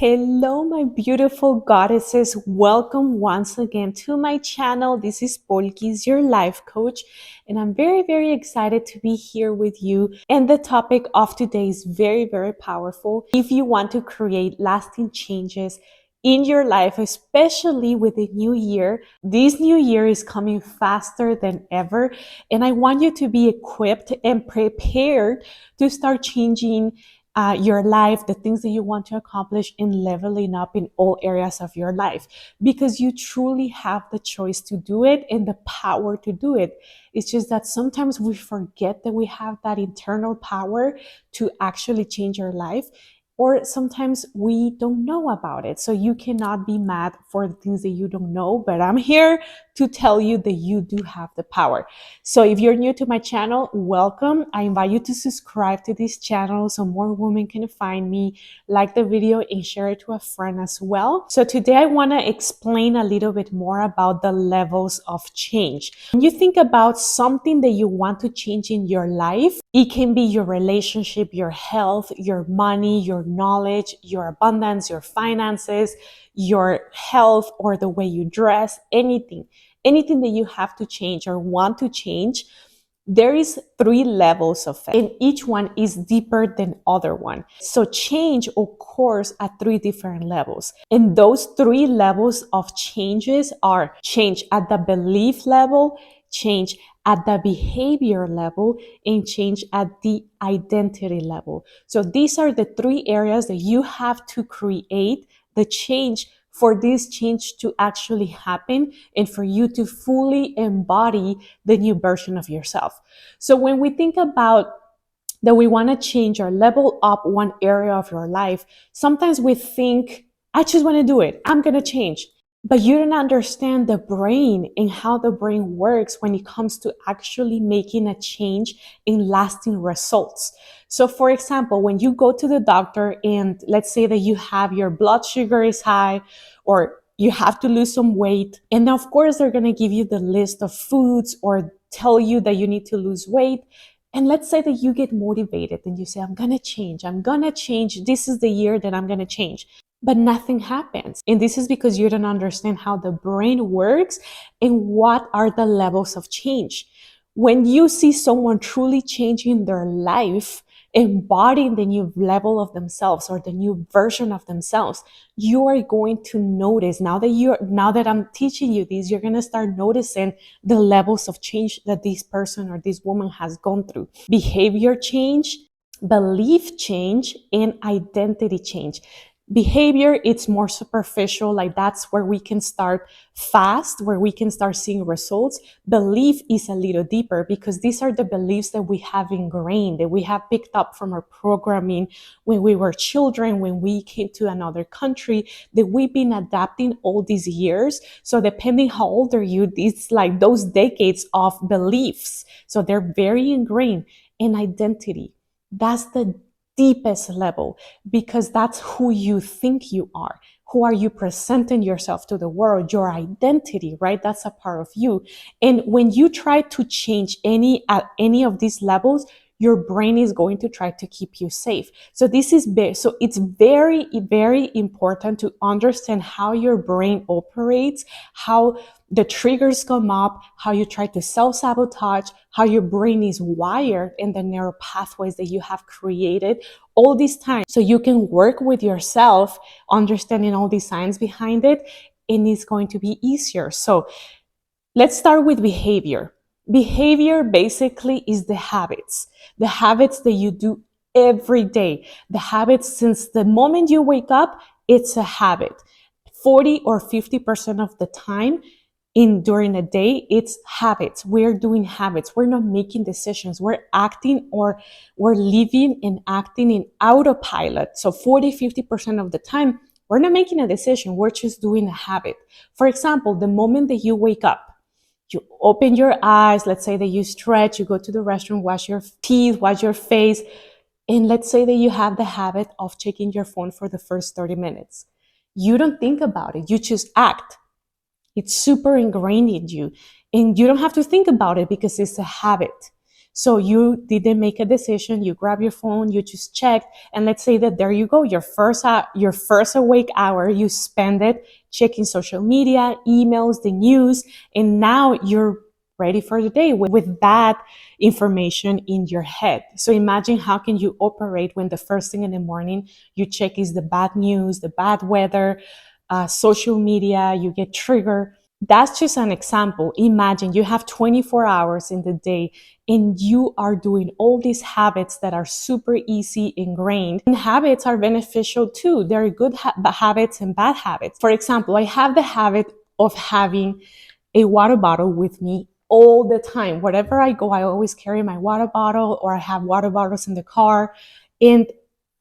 Hello, my beautiful goddesses. Welcome once again to my channel. This is Polkis, your life coach, and I'm very excited to be here with you. And the topic of today is very powerful. If you want to create lasting changes in your life, especially with the new year, this new year is coming faster than ever. And I want you to be equipped and prepared to start changing your life, the things that you want to accomplish in leveling up in all areas of your life, because you truly have the choice to do it and the power to do it. It's just that sometimes we forget that we have that internal power to actually change our life, or sometimes we don't know about it. So you cannot be mad for the things that you don't know, but I'm here to tell you that you do have the power. So if you're new to my channel, welcome. I invite you to subscribe to this channel so more women can find me, like the video and share it to a friend as well. So today I want to explain a little bit more about the levels of change. When you think about something that you want to change in your life, it can be your relationship, your health, your money, your knowledge, your abundance, your finances, your health, or the way you dress, anything that you have to change or want to change. There is 3 levels of it, and each one is deeper than other one. So change occurs at 3 different levels. And those 3 levels of changes are change at the belief level, change at the behavior level, and change at the identity level. So these are the 3 areas that you have to create the change for this change to actually happen and for you to fully embody the new version of yourself. So when we think about that we want to change or level up one area of your life, sometimes we think, I just want to do it. I'm going to change. But you don't understand the brain and how the brain works when it comes to actually making a change in lasting results. So for example, when you go to the doctor and let's say that you have your blood sugar is high or you have to lose some weight, and of course they're going to give you the list of foods or tell you that you need to lose weight. And let's say that you get motivated and you say, I'm going to change. This is the year that I'm going to change. But nothing happens. And this is because you don't understand how the brain works and what are the levels of change. When you see someone truly changing their life, embodying the new level of themselves or the new version of themselves, you are going to notice now that I'm teaching you this, you're going to start noticing the levels of change that this person or this woman has gone through. Behavior change, belief change, and identity change. Behavior, it's more superficial, like that's where we can start fast, where we can start seeing results. Belief is a little deeper because these are the beliefs that we have ingrained, that we have picked up from our programming when we were children, when we came to another country, that we've been adapting all these years. So depending how old are you, it's like those decades of beliefs. So they're very ingrained. In identity, that's the deepest level, because that's who you think you are. Who are you presenting yourself to the world? Your identity, right? That's a part of you. And when you try to change at any of these levels, your brain is going to try to keep you safe. So it's very important to understand how your brain operates, how the triggers come up, how you try to self-sabotage, how your brain is wired, and the neural pathways that you have created all this time. So you can work with yourself, understanding all the science behind it, and it's going to be easier. So let's start with behavior. Behavior basically is the habits that you do every day. The habits, since the moment you wake up, it's a habit. 40 or 50% of the time during the day, it's habits. We're doing habits. We're not making decisions. We're acting, or we're living and acting in autopilot. So 40, 50% of the time, we're not making a decision. We're just doing a habit. For example, the moment that you wake up, you open your eyes, let's say that you stretch, you go to the restroom, wash your teeth, wash your face, and let's say that you have the habit of checking your phone for the first 30 minutes. You don't think about it, you just act. It's super ingrained in you, and you don't have to think about it because it's a habit. So you didn't make a decision, you grab your phone, you just checked, and let's say that there you go, your first awake hour, you spend it checking social media, emails, the news, and now you're ready for the day with that information in your head. So imagine how can you operate when the first thing in the morning you check is the bad news, the bad weather, social media, you get triggered. That's just an example. Imagine you have 24 hours in the day and you are doing all these habits that are super easy ingrained. And habits are beneficial too. There are good habits and bad habits. For example, I have the habit of having a water bottle with me all the time. Wherever I go, I always carry my water bottle, or I have water bottles in the car. And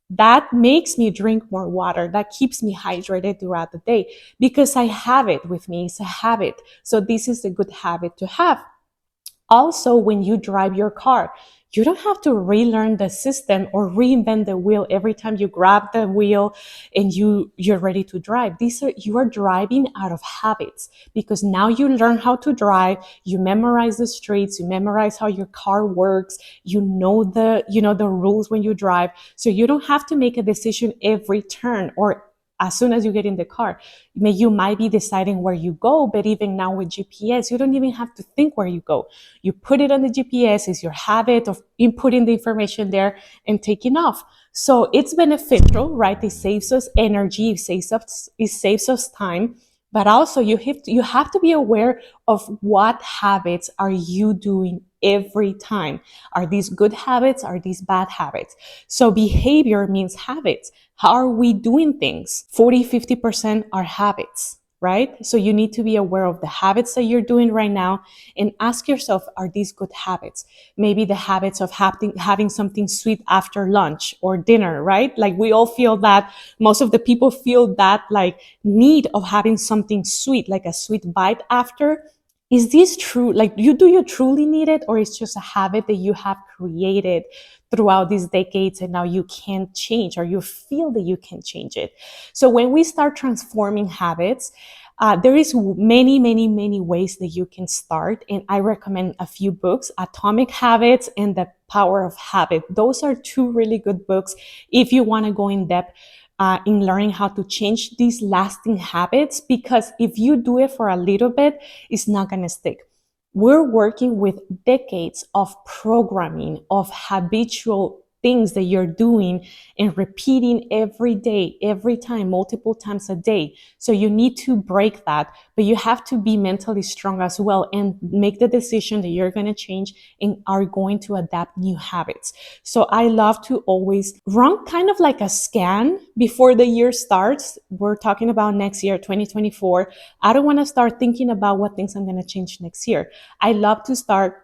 that makes me drink more water. That keeps me hydrated throughout the day because I have it with me. It's a habit. So this is a good habit to have. Also, when you drive your car, you don't have to relearn the system or reinvent the wheel every time you grab the wheel and you're ready to drive. You are driving out of habits because now you learn how to drive, you memorize the streets, you memorize how your car works, the rules when you drive. So you don't have to make a decision every turn or as soon as you get in the car. You might be deciding where you go, but even now with GPS, you don't even have to think where you go. You put it on the GPS, it's your habit of inputting the information there and taking off. So it's beneficial, right? It saves us energy, it saves us time, but also you have to be aware of what habits are you doing every time. Are these good habits? Are these bad habits? So behavior means habits. How are we doing things? 40-50% are habits, right? So you need to be aware of the habits that you're doing right now and ask yourself, are these good habits? Maybe the habits of having something sweet after lunch or dinner, right? Like we all feel that, most of the people feel that like need of having something sweet, like a sweet bite after. Is this true? Like, do you truly need it, or it's just a habit that you have created throughout these decades and now you can't change, or you feel that you can change it? So when we start transforming habits, there is many ways that you can start. And I recommend a few books, Atomic Habits and The Power of Habit. Those are two really good books if you want to go in depth in learning how to change these lasting habits, because if you do it for a little bit, it's not going to stick. We're working with decades of programming, of habitual things that you're doing and repeating every day, every time, multiple times a day. So you need to break that, but you have to be mentally strong as well and make the decision that you're going to change and are going to adapt new habits. So I love to always run kind of like a scan before the year starts. We're talking about next year, 2024. I don't want to start thinking about what things I'm going to change next year. I love to start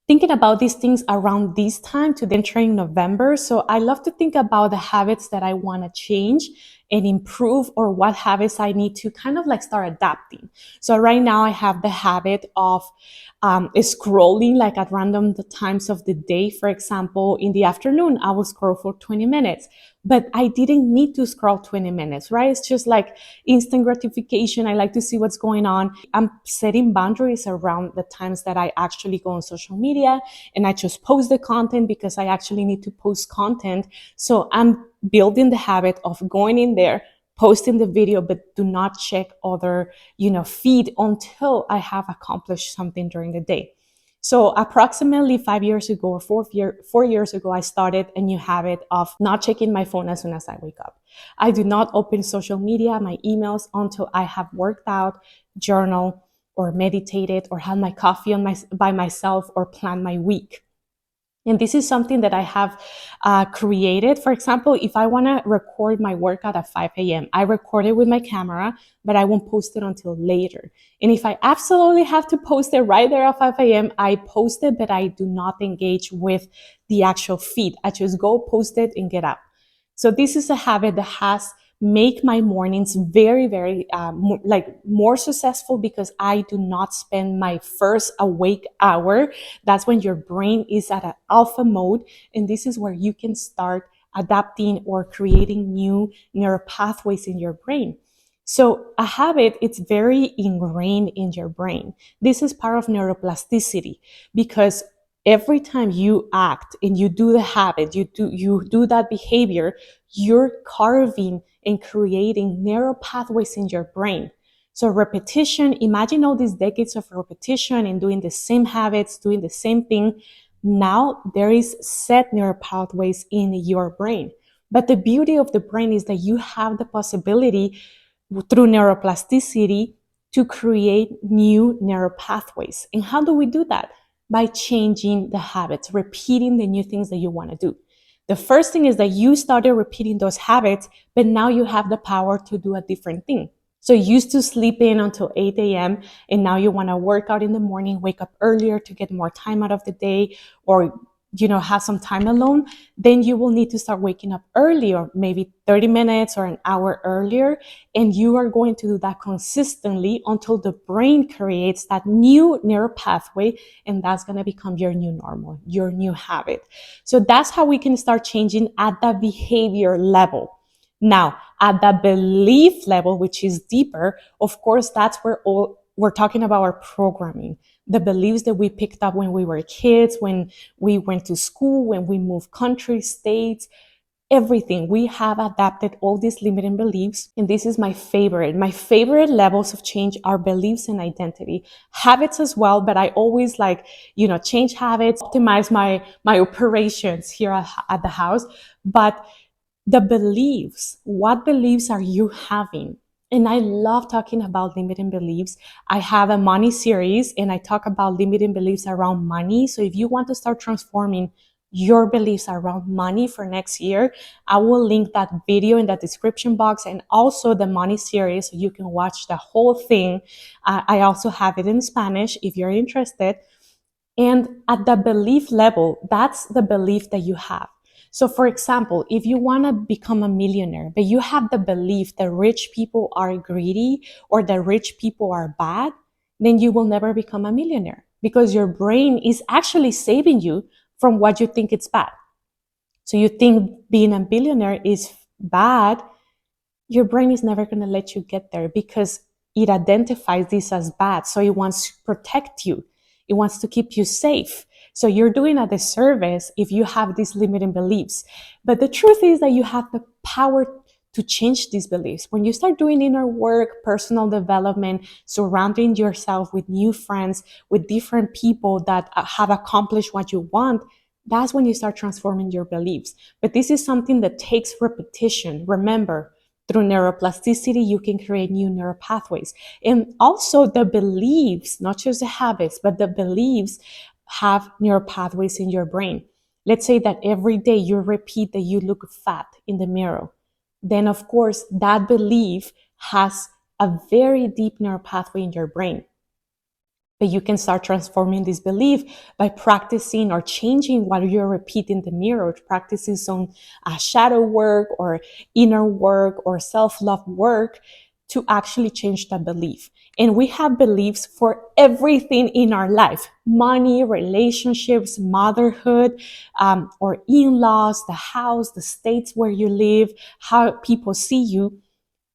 thinking about these things around this time to entering November. So I love to think about the habits that I want to change and improve, or what habits I need to kind of like start adapting. So right now I have the habit of scrolling like at random times of the day. For example, in the afternoon, I will scroll for 20 minutes, but I didn't need to scroll 20 minutes, right? It's just like instant gratification. I like to see what's going on. I'm setting boundaries around the times that I actually go on social media, and I just post the content because I actually need to post content. So I'm building the habit of going in there, posting the video, but do not check other, feed until I have accomplished something during the day. So approximately 5 years ago or 4 years ago, I started a new habit of not checking my phone as soon as I wake up. I do not open social media, my emails, until I have worked out, journal, or meditated, or had my coffee by myself, or planned my week. And this is something that I have created. For example, if I want to record my workout at 5 a.m., I record it with my camera, but I won't post it until later. And if I absolutely have to post it right there at 5 a.m., I post it, but I do not engage with the actual feed. I just go post it and get out. So this is a habit that has make my mornings very more successful, because I do not spend my first awake hour. That's when your brain is at an alpha mode, and this is where you can start adapting or creating new neural pathways in your brain. So a habit, it's very ingrained in your brain. This is part of neuroplasticity, because every time you act and you do the habit, you do that behavior, you're carving and creating neural pathways in your brain. So repetition, imagine all these decades of repetition and doing the same habits, doing the same thing. Now there is set neural pathways in your brain. But the beauty of the brain is that you have the possibility through neuroplasticity to create new neural pathways. And how do we do that? By changing the habits, repeating the new things that you want to do. The first thing is that you started repeating those habits, but now you have the power to do a different thing. So you used to sleep in until 8 a.m. and now you want to work out in the morning, wake up earlier to get more time out of the day, or have some time alone. Then you will need to start waking up earlier, maybe 30 minutes or an hour earlier. And you are going to do that consistently until the brain creates that new neural pathway. And that's going to become your new normal, your new habit. So that's how we can start changing at the behavior level. Now, at the belief level, which is deeper, of course, that's where we're talking about our programming, the beliefs that we picked up when we were kids, when we went to school, when we moved countries, states, everything. We have adapted all these limiting beliefs. And this is my favorite. My favorite levels of change are beliefs and identity. Habits as well, but I always change habits, optimize my operations here at the house. But the beliefs, what beliefs are you having? And I love talking about limiting beliefs. I have a money series and I talk about limiting beliefs around money. So if you want to start transforming your beliefs around money for next year, I will link that video in the description box and also the money series so you can watch the whole thing. I also have it in Spanish if you're interested. And at the belief level, that's the belief that you have. So for example, if you want to become a millionaire, but you have the belief that rich people are greedy or that rich people are bad, then you will never become a millionaire because your brain is actually saving you from what you think it's bad. So you think being a billionaire is bad, your brain is never going to let you get there because it identifies this as bad. So it wants to protect you. It wants to keep you safe. So you're doing a disservice if you have these limiting beliefs. But the truth is that you have the power to change these beliefs. When you start doing inner work, personal development, surrounding yourself with new friends, with different people that have accomplished what you want, that's when you start transforming your beliefs. But this is something that takes repetition. Remember, through neuroplasticity, you can create new neural pathways. And also the beliefs, not just the habits, but the beliefs have neural pathways in your brain. Let's say that every day you repeat that you look fat in the mirror. Then, of course, that belief has a very deep neural pathway in your brain. But you can start transforming this belief by practicing or changing what you're repeating in the mirror, practicing some shadow work or inner work or self-love work to actually change that belief. And we have beliefs for everything in our life: money, relationships, motherhood, or in-laws, the house, the states where you live, how people see you.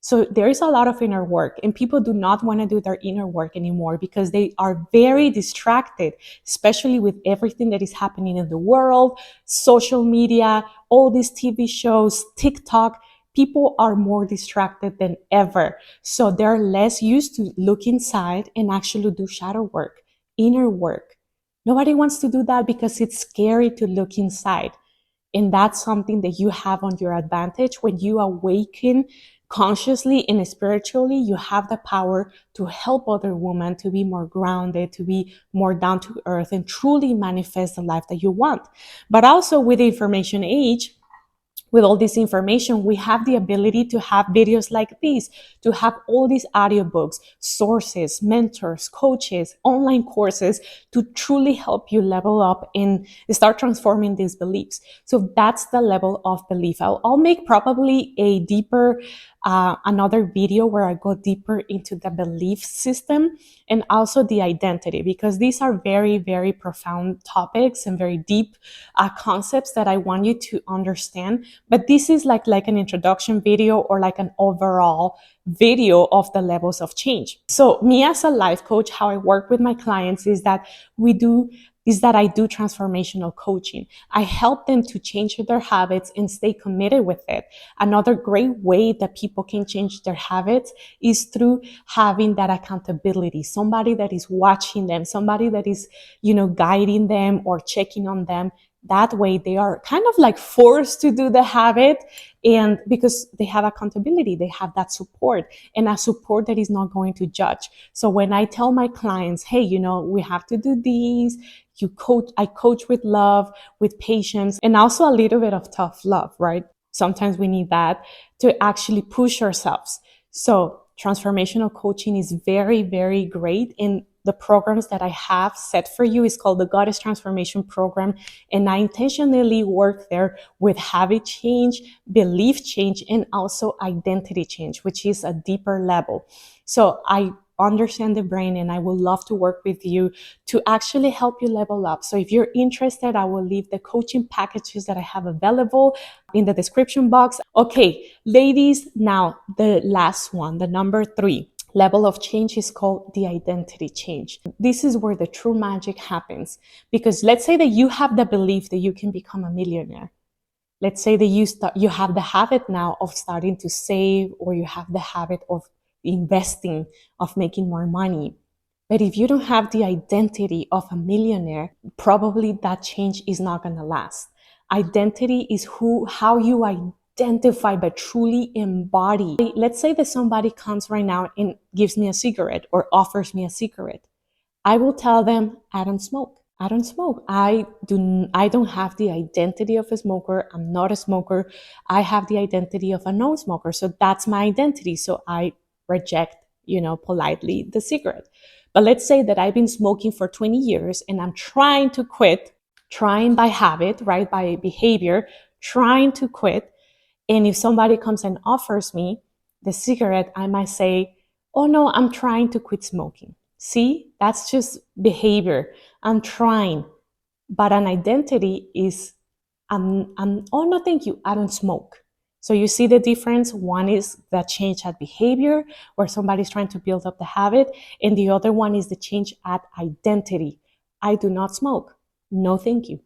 So there is a lot of inner work, and people do not want to do their inner work anymore because they are very distracted, especially with everything that is happening in the world, social media, all these TV shows, TikTok. People are more distracted than ever. So they're less used to look inside and actually do shadow work, inner work. Nobody wants to do that because it's scary to look inside. And that's something that you have on your advantage. When you awaken consciously and spiritually, you have the power to help other women to be more grounded, to be more down to earth, and truly manifest the life that you want. But also with the information age, with all this information, we have the ability to have videos like these, to have all these audiobooks, sources, mentors, coaches, online courses to truly help you level up and start transforming these beliefs. So that's the level of belief. I'll make probably a deeper, another video where I go deeper into the belief system and also the identity, because these are very, very profound topics and very deep concepts that I want you to understand. But this is like an introduction video or like an overall video of the levels of change. So me as a life coach, how I work with my clients is that we do is that I do transformational coaching. I help them to change their habits and stay committed with it. Another great way that people can change their habits is through having that accountability, somebody that is watching them, somebody that is, guiding them or checking on them. That way they are kind of like forced to do the habit, and because they have accountability, they have that support, and a support that is not going to judge. So when I tell my clients, hey, we have to do these, I coach with love, with patience, and also a little bit of tough love, right? Sometimes we need that to actually push ourselves. So transformational coaching is very, very great. And the programs that I have set for you is called the Goddess Transformation Program. And I intentionally work there with habit change, belief change, and also identity change, which is a deeper level. So I understand the brain, and I would love to work with you to actually help you level up. So if you're interested, I will leave the coaching packages that I have available in the description box. Okay, ladies, now the last one, the number 3 level of change is called the identity change. This is where the true magic happens, because let's say that you have the belief that you can become a millionaire. Let's say that you have the habit now of starting to save, or you have the habit of investing, of making more money. But if you don't have the identity of a millionaire, probably that change is not going to last. Identity is how you identify but truly embody. Let's say that somebody comes right now and gives me a cigarette or offers me a cigarette. I will tell them, I don't smoke. I don't smoke. I don't have the identity of a smoker. I'm not a smoker. I have the identity of a non-smoker. So that's my identity. So I reject, politely the cigarette. But let's say that I've been smoking for 20 years and I'm trying to quit, trying by habit, right? By behavior, trying to quit. And if somebody comes and offers me the cigarette, I might say, oh no, I'm trying to quit smoking. See, that's just behavior. I'm trying. But an identity is, oh no, thank you, I don't smoke. So you see the difference? One is the change at behavior, where somebody's trying to build up the habit, and the other one is the change at identity. I do not smoke. No, thank you.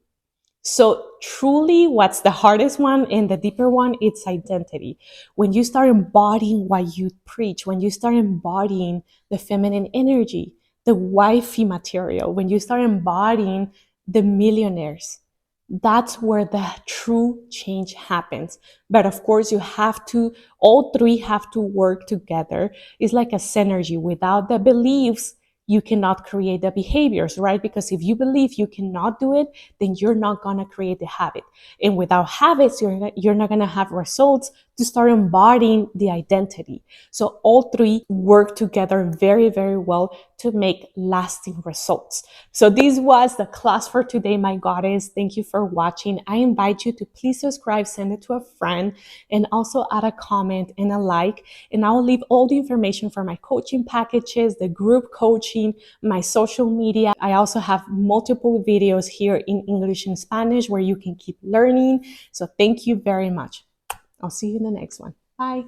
So truly, what's the hardest one and the deeper one? It's identity. When you start embodying what you preach, when you start embodying the feminine energy, the wifey material, when you start embodying the millionaires, that's where the true change happens. But of course, all 3 have to work together. It's like a synergy. Without the beliefs, you cannot create the behaviors, right? Because if you believe you cannot do it, then you're not going to create the habit. And without habits, you're not going to have results to start embodying the identity. So all 3 work together very, very well to make lasting results. So this was the class for today, my goddess. Thank you for watching. I invite you to please subscribe, send it to a friend, and also add a comment and a like. And I'll leave all the information for my coaching packages, the group coaching, my social media. I also have multiple videos here in English and Spanish where you can keep learning. So thank you very much. I'll see you in the next one. Bye.